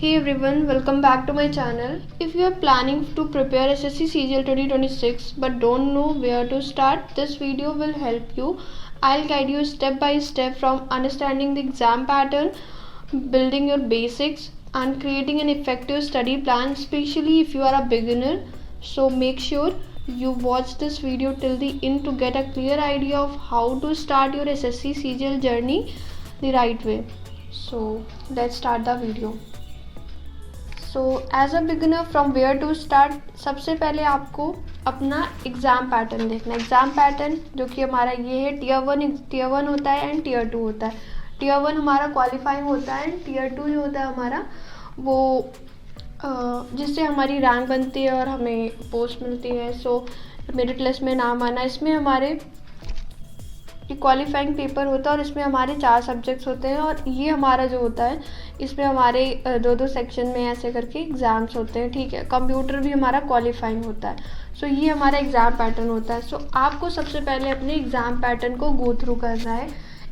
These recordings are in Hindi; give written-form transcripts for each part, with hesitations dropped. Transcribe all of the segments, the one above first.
Hey everyone, welcome back to my channel. If you are planning to prepare SSC CGL 2026 but don't know where to start, this video will help you. I'll guide you step by step from understanding the exam pattern, building your basics and creating an effective study plan, especially if you are a beginner. So make sure you watch this video till the end to get a clear idea of how to start your SSC CGL journey the right way. So let's start the video. So as a beginner from where to start, सबसे पहले आपको अपना एग्ज़ाम पैटर्न देखना है। एग्ज़ाम पैटर्न जो कि हमारा ये है, टीयर वन होता है एंड टीयर टू होता है। टीयर वन हमारा क्वालिफाइंग होता है एंड टीयर टू जो होता है हमारा वो जिससे हमारी रैंक बनती है और हमें पोस्ट मिलती है। सो मेरिट लिस्ट में नाम आना, इसमें हमारे क्वालिफाइंग पेपर होता है और इसमें हमारे 4 सब्जेक्ट्स होते हैं और ये हमारा जो होता है इसमें हमारे 2-2 सेक्शन में ऐसे करके एग्ज़ाम्स होते हैं। ठीक है, कंप्यूटर भी हमारा क्वालिफाइंग होता है। सो ये हमारा एग्ज़ाम पैटर्न होता है। सो आपको सबसे पहले अपने एग्ज़ाम पैटर्न को गो थ्रू करना है,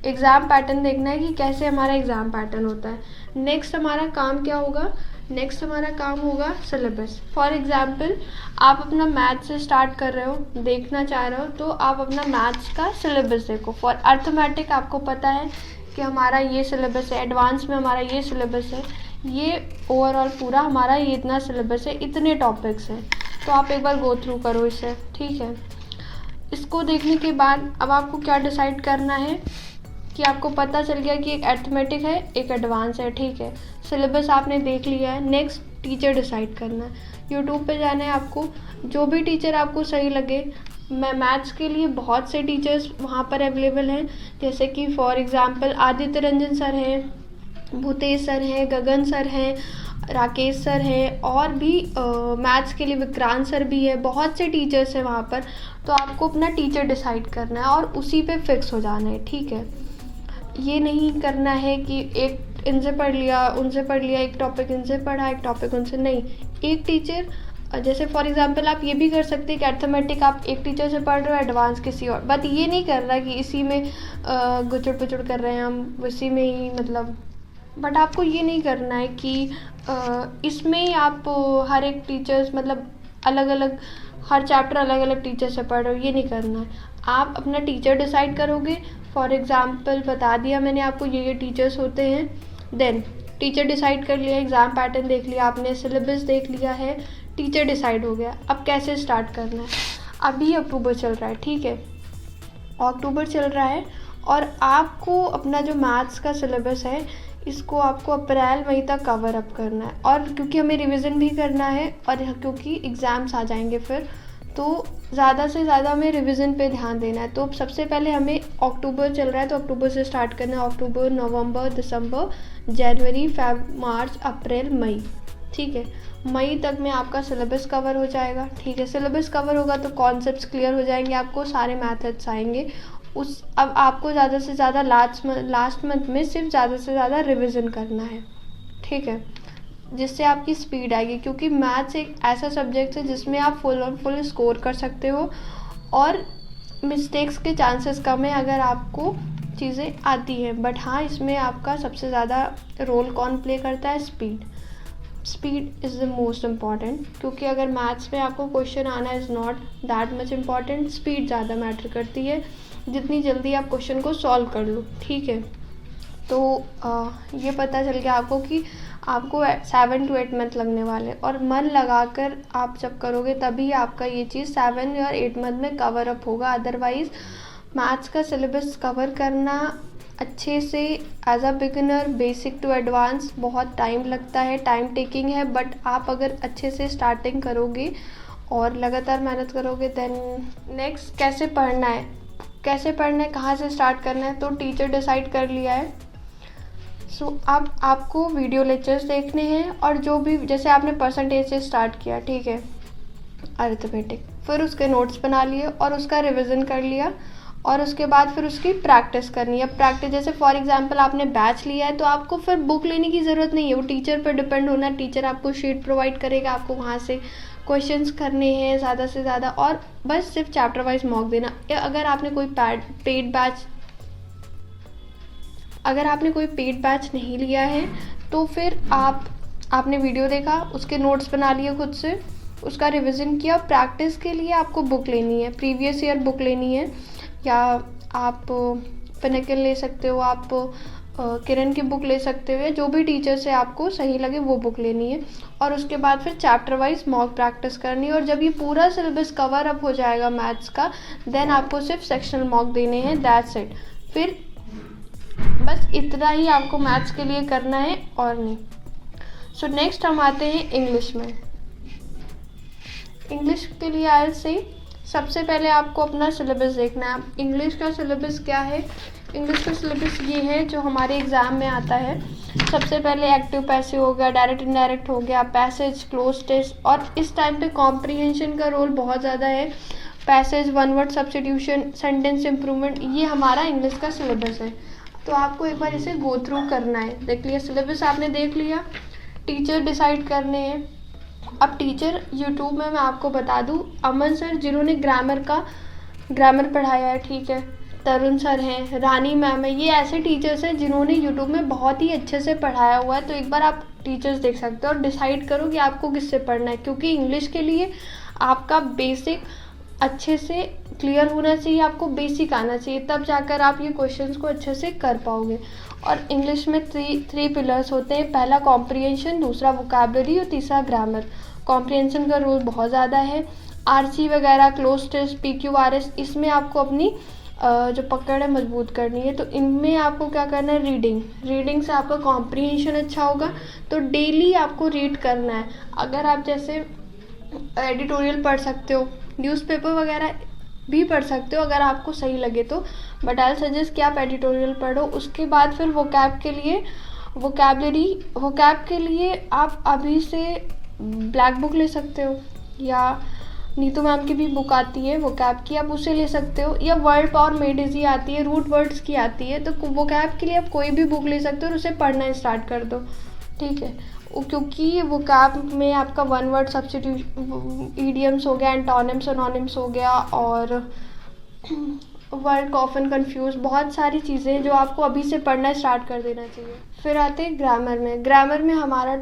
एग्ज़ाम पैटर्न देखना है कि कैसे हमारा एग्ज़ाम पैटर्न होता है। नेक्स्ट हमारा काम क्या होगा? नेक्स्ट हमारा काम होगा सिलेबस। फॉर एग्ज़ाम्पल आप अपना मैथ से स्टार्ट कर रहे हो, देखना चाह रहे हो, तो आप अपना मैथ्स का सिलेबस देखो। फॉर अर्थमेटिक आपको पता है कि हमारा ये सिलेबस है, एडवांस में हमारा ये सिलेबस है, ये ओवरऑल पूरा हमारा ये इतना सिलेबस है, इतने टॉपिक्स हैं। तो आप एक बार गो थ्रू करो इसे। ठीक है, इसको देखने के बाद अब आपको क्या डिसाइड करना है कि आपको पता चल गया कि एक अर्थमेटिक है, एक एडवांस है। ठीक है, सिलेबस आपने देख लिया है। नेक्स्ट टीचर डिसाइड करना है। यूट्यूब पे जाना है आपको, जो भी टीचर आपको सही लगे। मैथ्स के लिए बहुत से टीचर्स वहाँ पर अवेलेबल हैं, जैसे कि for example Aditya Ranjan sir हैं, भूतेश सर हैं, गगन सर हैं, राकेश सर हैं, और भी मैथ्स के लिए विक्रांत सर भी है। बहुत से टीचर्स हैं वहाँ पर। तो आपको अपना टीचर डिसाइड करना है और उसी पे फिक्स हो जाना है। ठीक है, ये नहीं करना है कि एक इनसे पढ़ लिया, उनसे पढ़ लिया, एक टॉपिक इनसे पढ़ा, एक टॉपिक उनसे, नहीं। एक टीचर, जैसे फॉर एग्जांपल आप ये भी कर सकते हैं कि अर्थमेटिक आप एक टीचर से पढ़ रहे हो, एडवांस किसी और। बट ये नहीं करना कि इसी में गुचड़ पुचड़ कर रहे हैं हम, इसी में ही मतलब। बट आपको ये नहीं करना है कि इसमें ही आप हर एक टीचर्स मतलब अलग अलग, हर चैप्टर अलग अलग टीचर से पढ़ रहे हो, ये नहीं करना है। आप अपना टीचर डिसाइड करोगे। फॉर एग्ज़ाम्पल बता दिया मैंने आपको ये टीचर्स होते हैं। देन टीचर डिसाइड कर लिया, एग्ज़ाम पैटर्न देख लिया आपने, सिलेबस देख लिया है, टीचर डिसाइड हो गया। अब कैसे स्टार्ट करना है? अभी अक्टूबर चल रहा है, ठीक है, अक्टूबर चल रहा है और आपको अपना जो मैथ्स का सिलेबस है इसको आपको अप्रैल मई तक कवर अप करना है। और क्योंकि हमें रिवीजन भी करना है और क्योंकि एग्ज़ाम्स आ जाएंगे फिर, तो ज़्यादा से ज़्यादा हमें रिवीजन पे ध्यान देना है। तो सबसे पहले हमें अक्टूबर चल रहा है तो अक्टूबर से स्टार्ट करना है। अक्टूबर, नवंबर, दिसंबर, जनवरी, फेब, मार्च, अप्रैल, मई। ठीक है, मई तक में आपका सिलेबस कवर हो जाएगा। ठीक है, सिलेबस कवर होगा तो कॉन्सेप्ट्स क्लियर हो जाएंगे, आपको सारे मैथड्स आएंगे। अब आपको ज़्यादा से ज़्यादा लास्ट मंथ में सिर्फ ज़्यादा से ज़्यादा रिवीजन करना है। ठीक है, जिससे आपकी स्पीड आएगी, क्योंकि मैथ्स एक ऐसा सब्जेक्ट है जिसमें आप फुल और फुल स्कोर कर सकते हो और मिस्टेक्स के चांसेस कम है अगर आपको चीज़ें आती हैं। बट हाँ, इसमें आपका सबसे ज़्यादा रोल कौन प्ले करता है? Speed. Speed is the most important, क्योंकि अगर मैथ्स में आपको क्वेश्चन आना is not that much important, speed ज़्यादा मैटर करती है, जितनी जल्दी आप क्वेश्चन को सॉल्व कर लो। ठीक है, तो ये पता चल गया आपको कि आपको 7 to 8 मंथ लगने वाले, और मन लगाकर आप जब करोगे तभी आपका ये चीज़ 7 या 8 मंथ में कवर अप होगा। अदरवाइज़ मैथ्स का सिलेबस कवर करना अच्छे से as a beginner, basic to advance, बहुत टाइम लगता है, टाइम टेकिंग है। बट आप अगर अच्छे से स्टार्टिंग करोगे और लगातार मेहनत करोगे देन नेक्स्ट कैसे पढ़ना है, कहाँ से स्टार्ट करना है, तो टीचर डिसाइड कर लिया है। सो अब आपको वीडियो लेक्चर्स देखने हैं और जो भी, जैसे आपने परसेंटेज से स्टार्ट किया, ठीक है, अरिथमेटिक, फिर उसके नोट्स बना लिए और उसका रिवीजन कर लिया और उसके बाद फिर उसकी प्रैक्टिस करनी है। प्रैक्टिस जैसे फॉर एग्जांपल आपने बैच लिया है तो आपको फिर बुक लेने की ज़रूरत नहीं है, वो टीचर पर डिपेंड होना है। टीचर आपको शीट प्रोवाइड करेगा, आपको वहाँ से क्वेश्चंस करने हैं ज़्यादा से ज़्यादा, और बस सिर्फ चैप्टर वाइज मॉक देना। अगर आपने कोई पेड बैच नहीं लिया है तो फिर आप आपने वीडियो देखा, उसके नोट्स बना लिए खुद से, उसका रिवीजन किया। प्रैक्टिस के लिए आपको बुक लेनी है, प्रीवियस ईयर बुक लेनी है, या आप पिनेकल ले सकते हो, आप किरण की बुक ले सकते हो, जो भी टीचर से आपको सही लगे वो बुक लेनी है। और उसके बाद फिर चैप्टर वाइज मॉक प्रैक्टिस करनी है। और जब ये पूरा सिलेबस कवर अप हो जाएगा मैथ्स का, देन आपको सिर्फ सेक्शनल मॉक देने हैं, दैट्स इट। फिर बस इतना ही आपको मैथ्स के लिए करना है और नहीं। सो नेक्स्ट हम आते हैं इंग्लिश में। इंग्लिश के लिए आयल से सबसे पहले आपको अपना सिलेबस देखना है। इंग्लिश का सिलेबस क्या है? इंग्लिश का सिलेबस ये है जो हमारे एग्ज़ाम में आता है। सबसे पहले एक्टिव पैसिव हो गया, डायरेक्ट इनडायरेक्ट हो गया, पैसेज, क्लोज टेस्ट। और इस टाइम पे कॉम्प्रिहेंशन का रोल बहुत ज़्यादा है। Passage, one word substitution, sentence improvement, ये हमारा इंग्लिश का सिलेबस है। तो आपको एक बार इसे गो थ्रू करना है। देख लिया सिलेबस, आपने देख लिया। टीचर डिसाइड करने हैं। अब टीचर यूट्यूब में मैं आपको बता दूं, अमन सर जिन्होंने ग्रामर पढ़ाया है, ठीक है, तरुण सर हैं, रानी मैम है, ये ऐसे टीचर्स हैं जिन्होंने यूट्यूब में बहुत ही अच्छे से पढ़ाया हुआ है। तो एक बार आप टीचर्स देख सकते हो और डिसाइड करो कि आपको किससे पढ़ना है, क्योंकि इंग्लिश के लिए आपका बेसिक अच्छे से क्लियर होना चाहिए, आपको बेसिक आना चाहिए, तब जाकर आप ये क्वेश्चंस को अच्छे से कर पाओगे। और इंग्लिश में थ्री पिलर्स होते हैं। पहला कॉम्प्रिहेंशन, दूसरा वोकैबुलरी और तीसरा ग्रामर। कॉम्प्रिहेंशन का रोल बहुत ज़्यादा है। आरसी वगैरह, क्लोज टेस्ट, PQRS, इसमें आपको अपनी जो पकड़ है मजबूत करनी है। तो इनमें आपको क्या करना है? रीडिंग से आपका कॉम्प्रिहेंशन अच्छा होगा। तो डेली आपको रीड करना है। अगर आप जैसे एडिटोरियल पढ़ सकते हो, न्यूज़पेपर वगैरह भी पढ़ सकते हो अगर आपको सही लगे तो, बट आई सजेस्ट कि आप एडिटोरियल पढ़ो। उसके बाद फिर वोकैब के लिए आप अभी से ब्लैक बुक ले सकते हो, या नीतू मैम की भी बुक आती है वोकैब की, आप उसे ले सकते हो, या वर्ड पावर मेड इजी आती है, रूट वर्ड्स की आती है। तो वोकैब के लिए आप कोई भी बुक ले सकते हो और उसे पढ़ना स्टार्ट कर दो, ठीक है। क्योंकि वोकैब में आपका वन वर्ड सब्स्टिट्यूट, ईडियम्स हो गया, एंटोनिम्स, सिनोनिम्स हो गया, और वर्ड ऑफन कंफ्यूज, बहुत सारी चीज़ें हैं जो आपको अभी से पढ़ना स्टार्ट कर देना चाहिए। फिर आते हैं ग्रामर में हमारा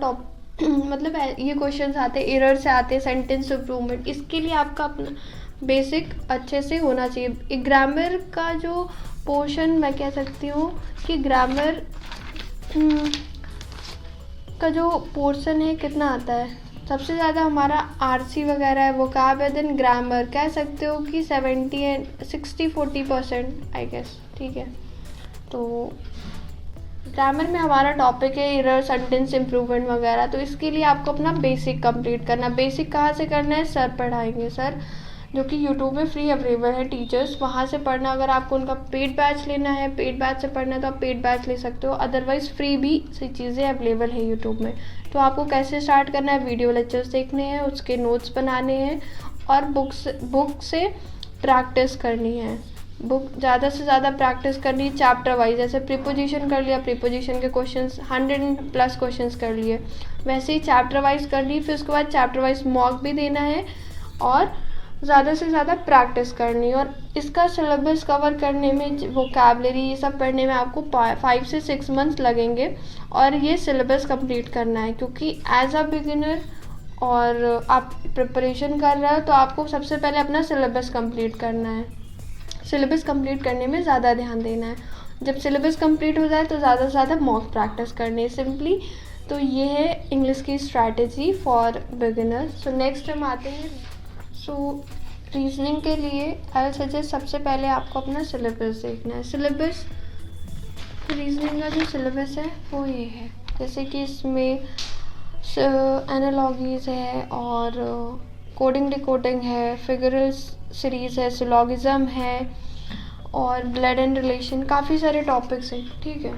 मतलब ये क्वेश्चंस आते हैं, एरर से आते हैं, सेंटेंस इम्प्रूवमेंट। इसके लिए आपका अपना बेसिक अच्छे से होना चाहिए। ग्रामर का जो पोर्शन मैं कह सकती हूँ कि ग्रामर का जो पोर्शन है कितना आता है, सबसे ज़्यादा हमारा आरसी वगैरह है, वोकैब है, देन ग्रामर कह सकते हो कि 60% आई गेस, ठीक है। तो ग्रामर में हमारा टॉपिक है एरर, सेंटेंस इम्प्रूवमेंट वगैरह। तो इसके लिए आपको अपना बेसिक कंप्लीट करना। बेसिक कहाँ से करना है? सर पढ़ाएंगे, सर जो कि यूट्यूब में फ्री अवेलेबल है टीचर्स, वहाँ से पढ़ना। अगर आपको उनका पेड बैच लेना है, पेड बैच से पढ़ना है तो आप पेड बैच ले सकते हो, अदरवाइज़ फ्री भी सी चीज़ें अवेलेबल है यूट्यूब में। तो आपको कैसे स्टार्ट करना है? वीडियो लेक्चर्स देखने हैं, उसके नोट्स बनाने हैं, और बुक से प्रैक्टिस करनी है। बुक ज़्यादा से ज़्यादा प्रैक्टिस करनी है चैप्टर वाइज। जैसे प्रीपोजिशन कर लिया, प्रीपोजिशन के क्वेश्चंस 100+ क्वेश्चंस कर लिए, वैसे ही चैप्टर वाइज कर ली। फिर उसके बाद चैप्टर वाइज मॉक भी देना है और ज़्यादा से ज़्यादा प्रैक्टिस करनी है। और इसका सिलेबस कवर करने में, वोकैबुलरी ये सब पढ़ने में आपको 5 से 6 मंथ्स लगेंगे। और ये सिलेबस कंप्लीट करना है, क्योंकि एज अ बिगिनर और आप प्रिपरेशन कर रहे हो तो आपको सबसे पहले अपना सिलेबस कंप्लीट करना है। सिलेबस कंप्लीट करने में ज़्यादा ध्यान देना है। जब सिलेबस कंप्लीट हो जाए तो ज़्यादा से ज़्यादा मॉक प्रैक्टिस करनी है सिंपली। तो ये है इंग्लिश की strategy for beginners. So next हम आते हैं रीजनिंग के लिए। आई सजेस्ट सबसे पहले आपको अपना सिलेबस देखना है। रीजनिंग का जो सिलेबस है वो ये है, जैसे कि इसमें एनालॉजीज है और कोडिंग डिकोडिंग है, फिगरल सीरीज़ है, सिलोगिज्म है, और ब्लड एंड रिलेशन, काफ़ी सारे टॉपिक्स हैं, ठीक है।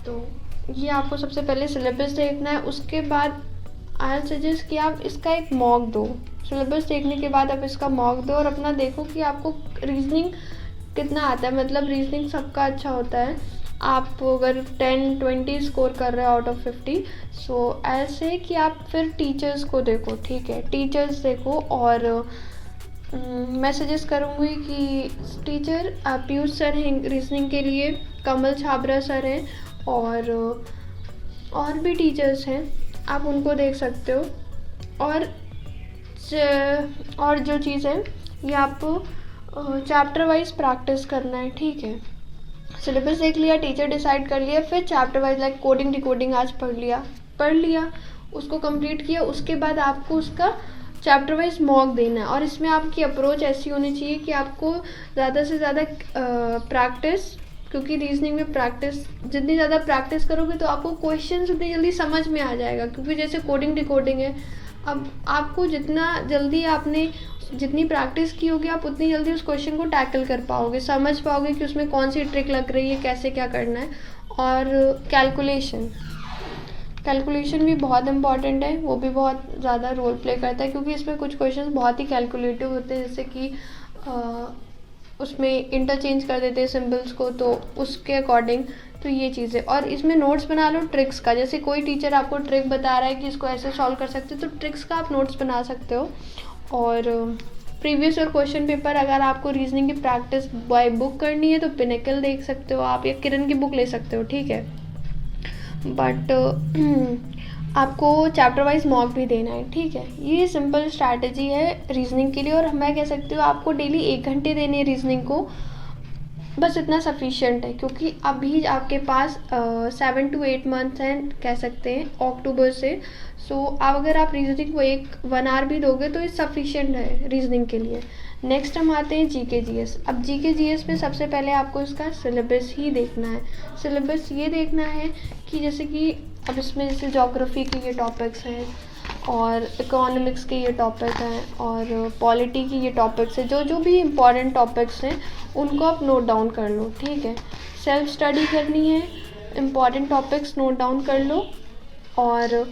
तो ये आपको सबसे पहले सिलेबस देखना है। उसके बाद आई सजेस्ट कि आप इसका एक मॉक दो। सिलेबस देखने के बाद आप इसका मॉक दो और अपना देखो कि आपको रीजनिंग कितना आता है। मतलब रीजनिंग सबका अच्छा होता है। आप अगर 10-20 स्कोर कर रहे हो आउट ऑफ 50, सो ऐसे कि आप फिर टीचर्स को देखो, ठीक है, टीचर्स देखो। और मैं सजेस्ट करूँगी कि टीचर पीयूष सर हैं रीजनिंग के लिए, कमल छाबरा सर हैं, और भी टीचर्स हैं। आप उनको देख सकते हो। और जो चीज़ है ये आपको चैप्टर वाइज प्रैक्टिस करना है, ठीक है। सिलेबस देख लिया, टीचर डिसाइड कर लिया, फिर chapter wise like coding decoding आज पढ़ लिया, उसको कंप्लीट किया, उसके बाद आपको उसका चैप्टर वाइज मॉक देना है। और इसमें आपकी अप्रोच ऐसी होनी चाहिए कि आपको ज़्यादा से ज़्यादा प्रैक्टिस, क्योंकि रीजनिंग में प्रैक्टिस जितनी ज़्यादा प्रैक्टिस करोगे तो आपको क्वेश्चन उतनी जल्दी समझ में आ जाएगा। क्योंकि जैसे कोडिंग डिकोडिंग है, अब आपको जितना जल्दी आपने जितनी प्रैक्टिस की होगी आप उतनी जल्दी उस क्वेश्चन को टैकल कर पाओगे, समझ पाओगे कि उसमें कौन सी ट्रिक लग रही है, कैसे क्या करना है। और कैलकुलेशन भी बहुत इंपॉर्टेंट है, वो भी बहुत ज़्यादा रोल प्ले करता है, क्योंकि इसमें कुछ क्वेश्चन बहुत ही कैलकुलेटिव होते हैं, जैसे कि उसमें इंटरचेंज कर देते हैं सिंबल्स को, तो उसके अकॉर्डिंग तो ये चीज़ें। और इसमें नोट्स बना लो ट्रिक्स का, जैसे कोई टीचर आपको ट्रिक बता रहा है कि इसको ऐसे सॉल्व कर सकते हो, तो ट्रिक्स का आप नोट्स बना सकते हो। और प्रीवियस और क्वेश्चन पेपर, अगर आपको रीजनिंग की प्रैक्टिस बाय बुक करनी है तो पिनेकल देख सकते हो आप, या किरण की बुक ले सकते हो, ठीक है। बट आपको चैप्टर वाइज मॉक भी देना है, ठीक है। ये सिंपल स्ट्रैटेजी है रीजनिंग के लिए। और मैं कह सकती हूँ आपको डेली 1 घंटे देने हैं रीजनिंग को, बस इतना सफिशिएंट है। क्योंकि अभी आपके पास 7 to 8 मंथ्स हैं, कह सकते हैं, अक्टूबर से। सो अब अगर आप रीजनिंग को 1 आवर भी दोगे तो ये सफिशिएंट है रीजनिंग के लिए। नेक्स्ट हम आते हैं जीके जीएस। अब जीके जीएस में सबसे पहले आपको इसका सिलेबस ही देखना है। सिलेबस ये देखना है कि जैसे कि अब इसमें जैसे ज्योग्राफी के ये टॉपिक्स हैं, और इकोनॉमिक्स के ये टॉपिक हैं, और पॉलिटी की ये टॉपिक्स हैं, जो भी इम्पॉर्टेंट टॉपिक्स हैं उनको आप नोट डाउन कर लो, ठीक है। सेल्फ स्टडी करनी है, इम्पॉर्टेंट टॉपिक्स नोट डाउन कर लो। और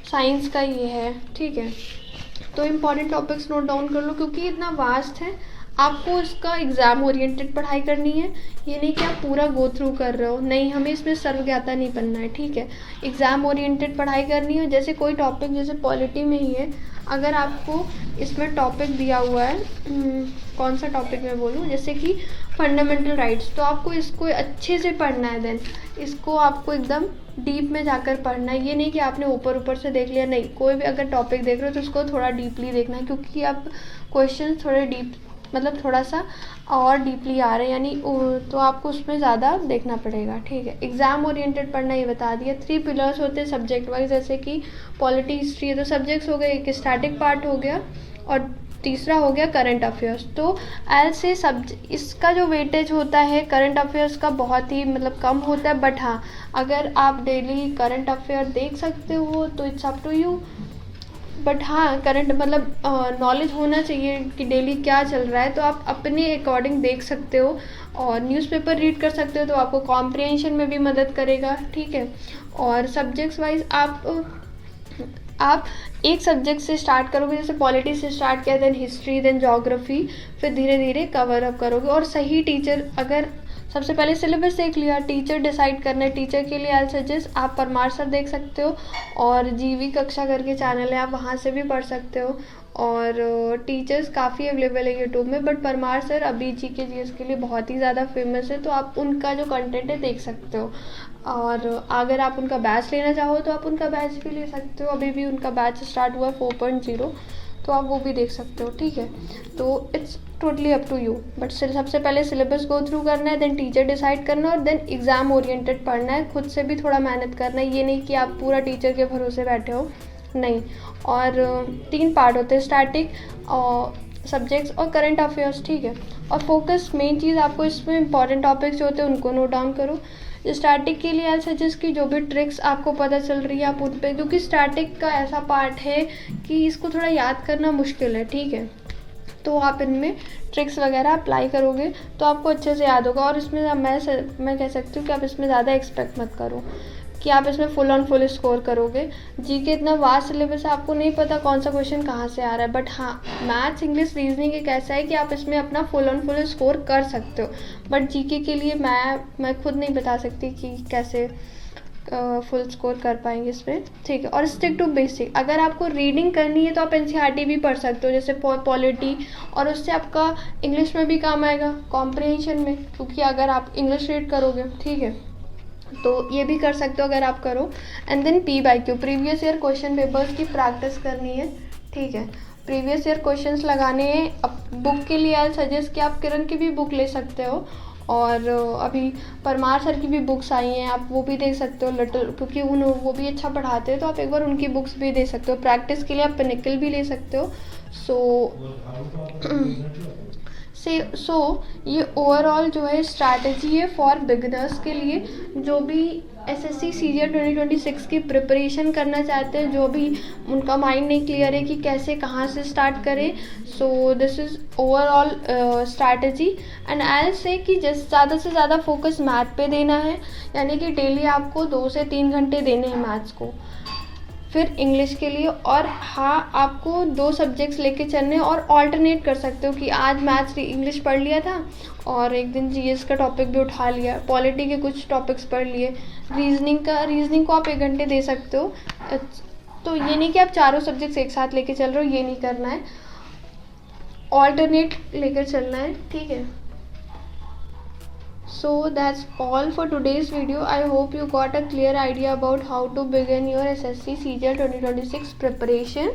साइंस का ये है, ठीक है। तो इम्पॉर्टेंट टॉपिक्स नोट डाउन कर लो, क्योंकि इतना वास्ट है, आपको इसका एग्ज़ाम ओरिएंटेड पढ़ाई करनी है। ये नहीं कि आप पूरा गो थ्रू कर रहे हो, नहीं, हमें इसमें सर्वज्ञाता नहीं बनना है, ठीक है। एग्ज़ाम ओरिएंटेड पढ़ाई करनी है। जैसे कोई टॉपिक जैसे पॉलिटी में ही है, अगर आपको इसमें टॉपिक दिया हुआ है, कौन सा टॉपिक मैं बोलूँ, जैसे कि फंडामेंटल राइट्स, तो आपको इसको अच्छे से पढ़ना है। देन इसको आपको एकदम डीप में जाकर पढ़ना है। ये नहीं कि आपने ऊपर ऊपर से देख लिया, नहीं, कोई भी अगर टॉपिक देख रहे हो तो उसको थोड़ा डीपली देखना है, क्योंकि आप क्वेश्चन थोड़े डीप, मतलब थोड़ा सा और डीपली आ रहे हैं, यानी तो आपको उसमें ज़्यादा देखना पड़ेगा, ठीक है। एग्ज़ाम ओरिएंटेड पढ़ना, ये बता दिया। 3 पिलर्स होते हैं सब्जेक्ट वाइज, जैसे कि पॉलिटी, हिस्ट्री, ये तो सब्जेक्ट्स हो गए, एक स्टैटिक पार्ट हो गया, और तीसरा हो गया करंट अफेयर्स। तो ऐसे इसका जो वेटेज होता है करंट अफेयर्स का बहुत ही मतलब कम होता है। बट हाँ, अगर आप डेली करंट अफेयर देख सकते हो तो it's up to you. But हाँ, करंट मतलब नॉलेज होना चाहिए कि डेली क्या चल रहा है, तो आप अपने अकॉर्डिंग देख सकते हो। और न्यूज़पेपर रीड कर सकते हो, तो आपको कॉम्प्रिहेंशन में भी मदद करेगा, ठीक है। और सब्जेक्ट्स वाइज आप एक सब्जेक्ट से स्टार्ट करोगे, जैसे पॉलिटी से स्टार्ट किया, देन हिस्ट्री, देन ज्योग्राफी, फिर धीरे धीरे कवर अप करोगे। और सही टीचर, अगर सबसे पहले सिलेबस देख लिया, टीचर डिसाइड करना है, टीचर के लिए आई सजेस्ट आप परमार सर देख सकते हो, और जीवी कक्षा करके चैनल है, आप वहाँ से भी पढ़ सकते हो। और टीचर्स काफ़ी अवेलेबल है यूट्यूब में, बट परमार सर अभी जीके जीएस के लिए बहुत ही ज़्यादा फेमस है, तो आप उनका जो कंटेंट है देख सकते हो। और अगर आप उनका बैच लेना चाहो तो आप उनका बैच भी ले सकते हो, अभी भी उनका बैच स्टार्ट हुआ है 4.0, तो आप वो भी देख सकते हो, ठीक है। तो it's totally up to you. But सबसे पहले सिलेबस गो थ्रू करना है, देन टीचर डिसाइड करना है, और देन एग्ज़ाम ओरिएंटेड पढ़ना है। खुद से भी थोड़ा मेहनत करना है, ये नहीं कि आप पूरा टीचर के भरोसे बैठे हो, नहीं। और 3 पार्ट होते हैं, स्टैटिक, सब्जेक्ट्स और करंट अफेयर्स, ठीक है। और फोकस, मेन चीज़ आपको इसमें इंपॉर्टेंट टॉपिक्स जो होते हैं उनको नोट डाउन करो। स्टैटिक के लिए आई सजेस्ट कि जो भी ट्रिक्स आपको पता चल रही है आप उन पे, क्योंकि स्टैटिक का ऐसा पार्ट है कि इसको थोड़ा याद करना मुश्किल है, ठीक है। तो आप इनमें ट्रिक्स वगैरह अप्लाई करोगे तो आपको अच्छे से याद होगा। और इसमें मैं कह सकती हूँ कि आप इसमें ज़्यादा एक्सपेक्ट मत करो कि आप इसमें फुल ऑन फुल स्कोर करोगे। जीके इतना वास्ट सिलेबस है, आपको नहीं पता कौन सा क्वेश्चन कहाँ से आ रहा है। बट हाँ, मैथ्स, इंग्लिश, रीजनिंग एक ऐसा है कि आप इसमें अपना फुल ऑन फुल स्कोर कर सकते हो। बट जीके के लिए मैं खुद नहीं बता सकती कि कैसे फुल स्कोर कर पाएंगे इसमें, ठीक है। और स्टिक टू बेसिक, अगर आपको रीडिंग करनी है तो आप एनसीईआरटी भी पढ़ सकते हो, जैसे पॉलिटी, और उससे आपका इंग्लिश में भी काम आएगा, कॉम्प्रिहेंशन में, क्योंकि अगर आप इंग्लिश रीड करोगे, ठीक है। तो ये भी कर सकते हो अगर आप करो। And then PYQ, previous year question papers की प्रैक्टिस करनी है, ठीक है। प्रीवियस ईयर क्वेश्चंस लगाने हैं। अब बुक के लिए आई सजेस्ट कि आप किरण की भी बुक ले सकते हो, और अभी परमार सर की भी बुक्स आई हैं, आप वो भी देख सकते हो लिटिल, क्योंकि वो भी अच्छा पढ़ाते हैं, तो आप एक बार उनकी बुक्स भी दे सकते हो। प्रैक्टिस के लिए आप पिनिकल भी ले सकते हो। सो ये ओवरऑल जो है स्ट्रैटेजी है फॉर बिगिनर्स के लिए, जो भी SSC CGL 2026 की प्रिपरेशन करना चाहते हैं, जो भी उनका माइंड नहीं क्लियर है कि कैसे कहाँ से स्टार्ट करें। So this is overall strategy. And I से कि जिस ज़्यादा से ज़्यादा फोकस मैथ पे देना है, यानी कि डेली आपको 2 से 3 घंटे देने हैं मैथ्स को। फिर इंग्लिश के लिए, और हाँ आपको 2 सब्जेक्ट्स लेके चलने, और ऑल्टरनेट कर सकते हो कि आज मैथ्स इंग्लिश पढ़ लिया था और एक दिन GS का टॉपिक भी उठा लिया, पॉलिटी के कुछ टॉपिक्स पढ़ लिए, रीजनिंग को आप 1 घंटे दे सकते हो। तो ये नहीं कि आप चारों सब्जेक्ट्स एक साथ लेके चल रहे हो, ये नहीं करना है, ऑल्टरनेट लेकर चलना है, ठीक है। So that's all for today's video. I hope you got a clear idea about how to begin your SSC CGL 2026 preparation.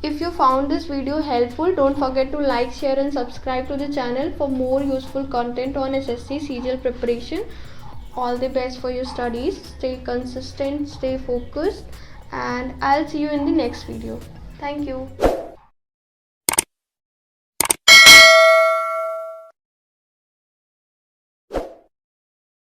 If you found this video helpful, don't forget to like, share and subscribe to the channel for more useful content on SSC CGL preparation. All the best for your studies. Stay consistent, stay focused, and I'll see you in the next video. Thank you.